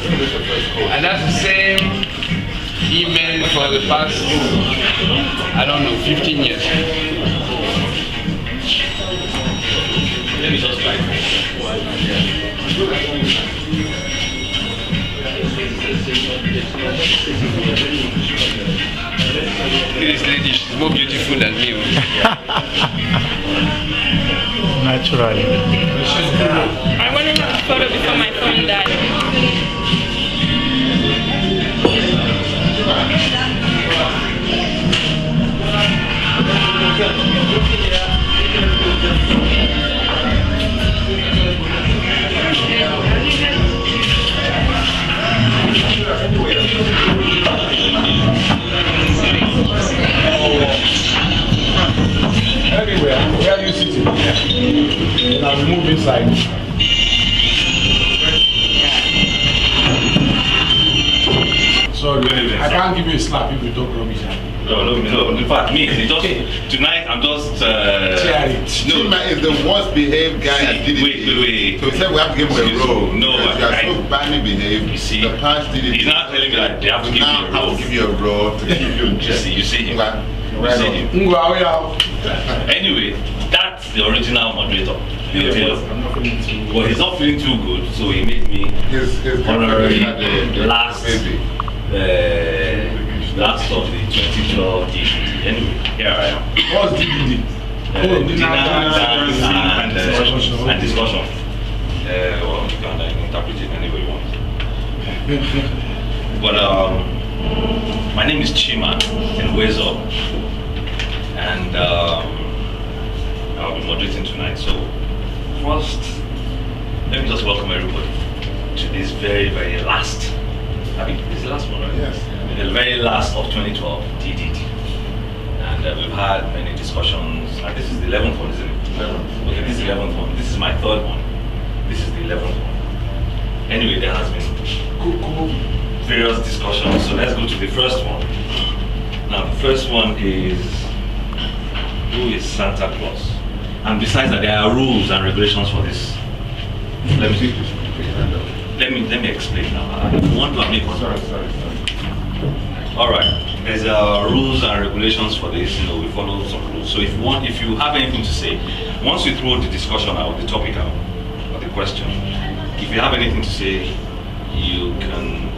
And that's the same email for the past, I don't know, 15 years. Let me just try. This lady, she's more beautiful than me. Naturally. I want to have a photo before my phone died. Anywhere, where are you sitting? Now we move inside. Sorry, I can't give you a slap if you talk rubbish. No. In fact, me, tonight I'm just. Chima is the worst behaved guy at DDT. Wait. So we said we have to give him a role. No, you are so badly behaved. You see, the past DDT. He's not telling me that they have to give me a role. I will give you a role to keep you in check. You see him. Anyway, that's the original moderator. But he's not feeling too good, so he made me honorary last of the 2012 DVD. Anyway, here I am. What's DVD? Dinner, dance, and discussion. Well, you can interpret it any way you want. But my name is Chima and Where's Up? And I'll be moderating tonight. So first, let me just welcome everybody to this very, very last. I mean, this is the last one, right? Yes. The very last of 2012 DDT. And we've had many discussions. And this is the 11th one, isn't it? 11th. Okay, this is the 11th one. This is my third one. This is the 11th one. Anyway, there has been various discussions. So let's go to the first one. Now, the first one is, who is Santa Claus? And besides that, there are rules and regulations for this. Let me explain now. I want to make one. Sorry. All right. There's rules and regulations for this. You know, we follow some rules. So if you have anything to say, once you throw the discussion out, the topic out, or the question, if you have anything to say, you can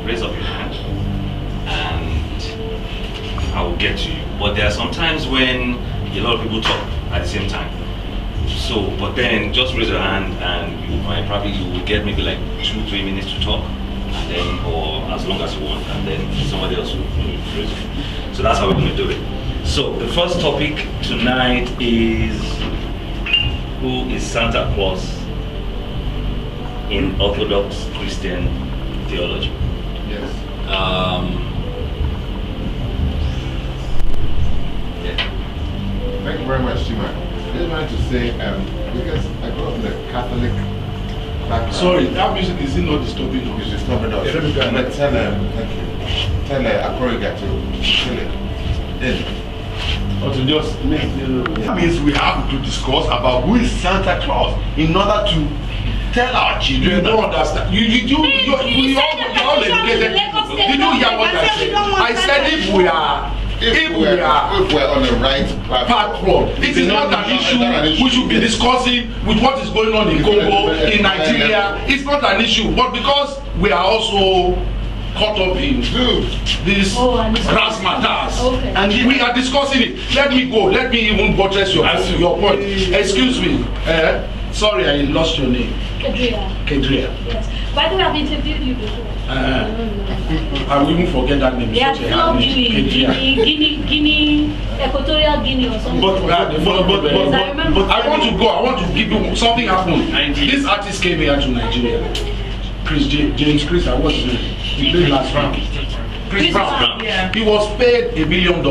raise up your hand, and I will get to you. But there are some times when a lot of people talk at the same time. So, but then just raise your hand, and you will get maybe like 2-3 minutes to talk, and then, or as long as you want, and then somebody else will raise it. So that's how we're going to do it. So the first topic tonight is, who is Santa Claus in Orthodox Christian theology? Yes. Thank you very much, Chima. I just wanted to say, because I grew up in a Catholic background. Sorry, that music is not disturbing us. It's disturbing us. But tell thank you. Tell Akoriga to kill it. Or to just make that means we have to discuss about who is Santa Claus in order to tell our children. You don't understand. You all educated people. Did you hear what I said? I said if we are on the right platform, it is not an issue we should be discussing with what is going on in Congo, in Nigeria. It's not an issue, but because we are also caught up in this grass matters, and we are discussing it. Let me go. Let me even buttress your point. Excuse me. Sorry, I lost your name. Kedria. Yes. By the way, I've interviewed you before. I will even forget that name. Yeah, Guinea, Equatorial Guinea or something. But I want to go. I want to give you something happened. This artist came here to Nigeria. James Chris, what's his name? He played last round. Chris Brown. Yeah. He was paid $1 billion.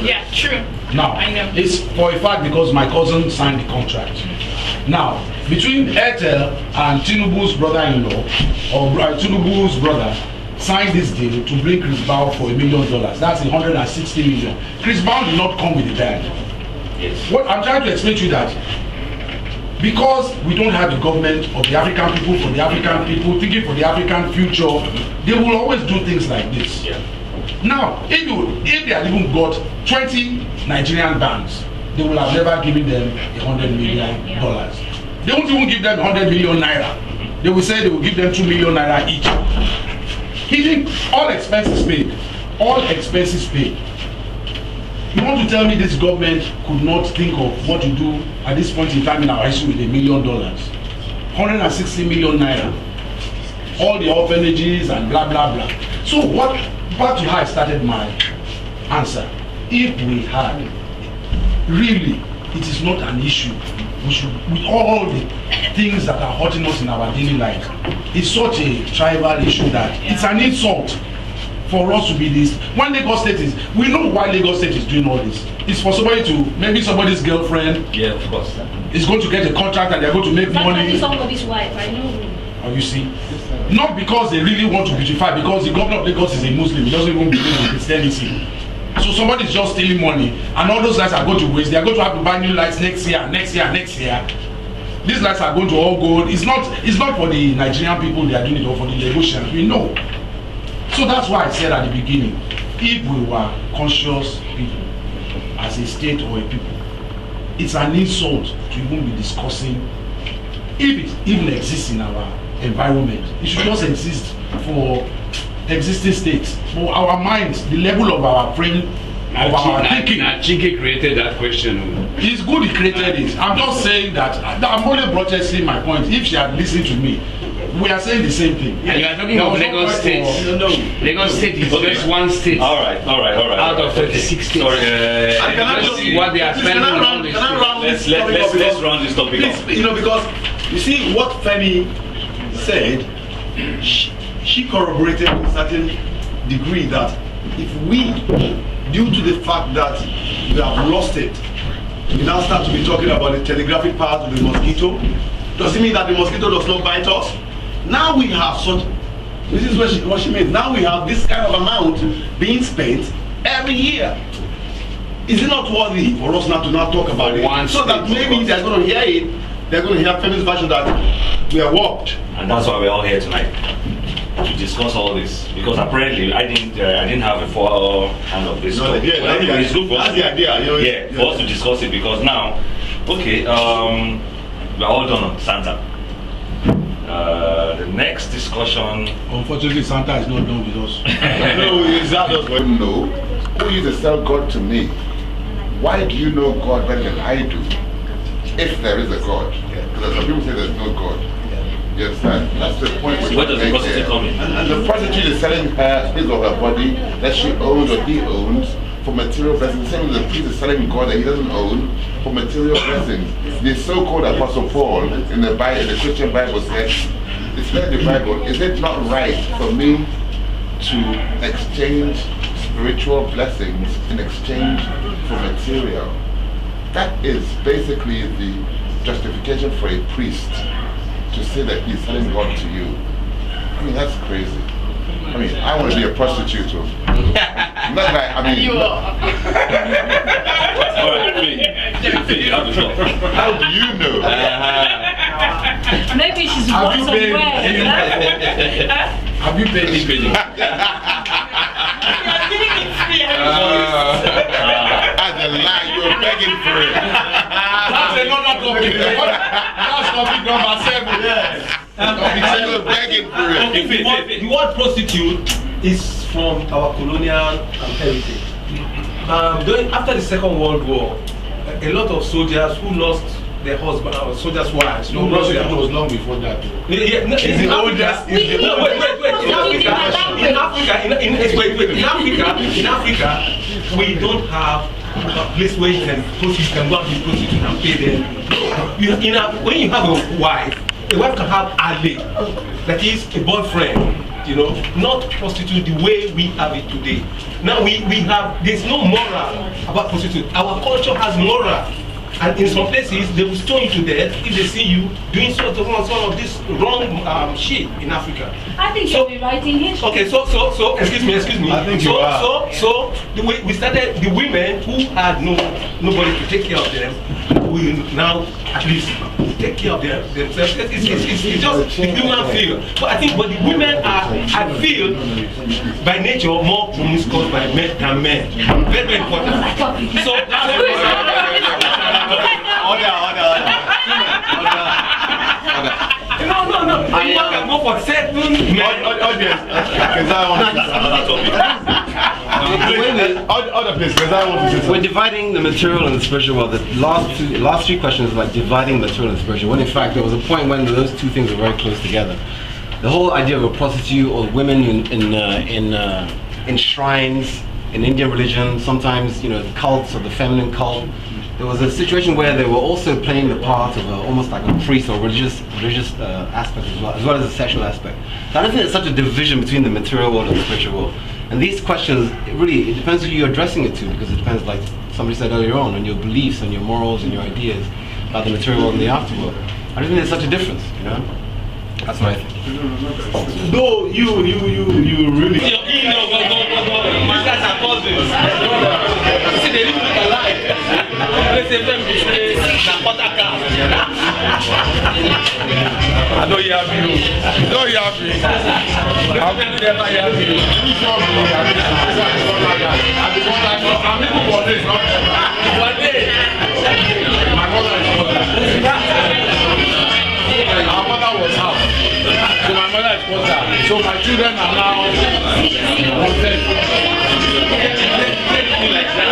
Yeah, true. Now, I know. it's for a fact because my cousin signed the contract. Now, between Airtel and Tinubu's brother-in-law, or Tinubu's brother, signed this deal to bring Chris Brown for $1 million. That's 160 million. Chris Brown did not come with the band. Yes. What I'm trying to explain to you that because we don't have the government of the African people, for the African people, thinking for the African future, they will always do things like this. Yeah. Now, if they had even got 20 Nigerian banks, they will have never given them $100 million. They won't even give them 100 million naira. They will say they will give them 2 million naira each. Hidden, all expenses paid. All expenses paid. You want to tell me this government could not think of what to do at this point in time in our history with $1 million? 160 million naira. All the orphanages and blah blah blah. So what, back to how I started my answer. If we had, really, it is not an issue. We should, with all the things that are hurting us in our daily life, it's such a tribal issue that it's an insult for us to be this. When Lagos State is, we know why Lagos State is doing all this. It's for somebody to, maybe somebody's girlfriend. Yeah, of course. Is going to get a contract and they're going to make money. Somebody's wife, I know. Oh, you see? Not because they really want to beautify, because the governor of Lagos is a Muslim. He doesn't even believe in Christianity. So somebody's just stealing money, and all those lights are going to waste. They are going to have to buy new lights next year. These lights are going to all go. It's not for the Nigerian people they are doing it, or for the Lagosians. We know. So that's why I said at the beginning, if we were conscious people, as a state or a people, it's an insult to even be discussing. If it even exists in our environment, it should just exist for existing states. For our minds, the level of our brain, of our thinking. Chike created that question. It's good he created it. I'm just saying that I'm only broadcasting my point. If she had listened to me, we are saying the same thing. And you are talking of Lagos State. Lagos State is just one state. All right. Out of 36 states. Sorry, what they are spending on this. Let's run this topic off. Please, because you see what Femi said, she corroborated to a certain degree that if we, due to the fact that we have lost it, we now start to be talking about the telegraphic powers of the mosquito, does it mean that the mosquito does not bite us? Now we have such, this is what she means, now we have this kind of amount being spent every year. Is it not worthy for us now to talk about it? So that maybe they're going to hear it, they're going to hear Femi's version that we are warped. And that's why we're all here tonight, to discuss all this. Because apparently I didn't have a full hand of this. No, yeah, anyway, it's good for us. That's the idea. For us to discuss it, because now, okay, we're all done on Santa. The next discussion. Unfortunately, Santa is not done with us. No, exactly. No, who used to sell God to me? Why do you know God better than I do? If there is a God. Because some people say there's no God. You understand? That's the point. Where does the prostitute come in? And the prostitute is selling her, his or her body that she owns or he owns for material blessings. The same as the priest is selling God that he doesn't own for material blessings. The so-called Apostle Paul in the Bible, the Christian Bible says, it's like the Bible, is it not right for me to exchange spiritual blessings in exchange for material? That is basically the justification for a priest to say that he's selling God to you. I mean, that's crazy. I mean, I want to be a prostitute too. Not like, I mean... You are. Alright, Femi, you have the floor. How do you know? Maybe she's Have born you paid? somewhere. Have you paid this paying? As a lie, you're begging for it. That's another topic. That's topic number 7. You're begging for it. The word prostitute is from our colonial heritage. After the Second World War, a lot of soldiers who lost their husband, soldiers' wives. No, prostitute was long before that. Wait. In Africa, we don't have a place where you can go and be prostitute and pay them. When you have a wife can have ally, that is a boyfriend, not prostitute the way we have it today. Now there's no moral about prostitute. Our culture has moral. And in some places, they will stone you to death if they see you doing some of this wrong shit in Africa. I think you'll be writing history. Okay, so excuse me. I think you are. So we started, the women who had nobody to take care of them will now at least take care of themselves. It's just the human feel. But I think, but the women are, I feel, by nature, more promiscuous by men than men. Very, very important. So, order. No. I can go for certain men. Audience, because I want to We're dividing the material and the spiritual world. The last three questions is like dividing material and spiritual. When in fact there was a point when those two things were very close together. The whole idea of a prostitute or women in shrines in Indian religion, sometimes cults of the feminine cult. There was a situation where they were also playing the part of almost like a priest or religious aspect as well as a sexual aspect. So I don't think there's such a division between the material world and the spiritual world. And these questions, it depends who you're addressing it to, because it depends, like somebody said earlier on your beliefs and your morals and your ideas about the material world and the afterworld. I don't think there's such a difference, That's what I think. No, you really. These guys are cousins. See, they look alike. Let's say them is I know you have you. No, you have me. How can you never have me? I'm looking for this. One day. My mother is our mother was out. So my mother is quarter. So my children are now wanted. Like that.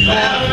Amen.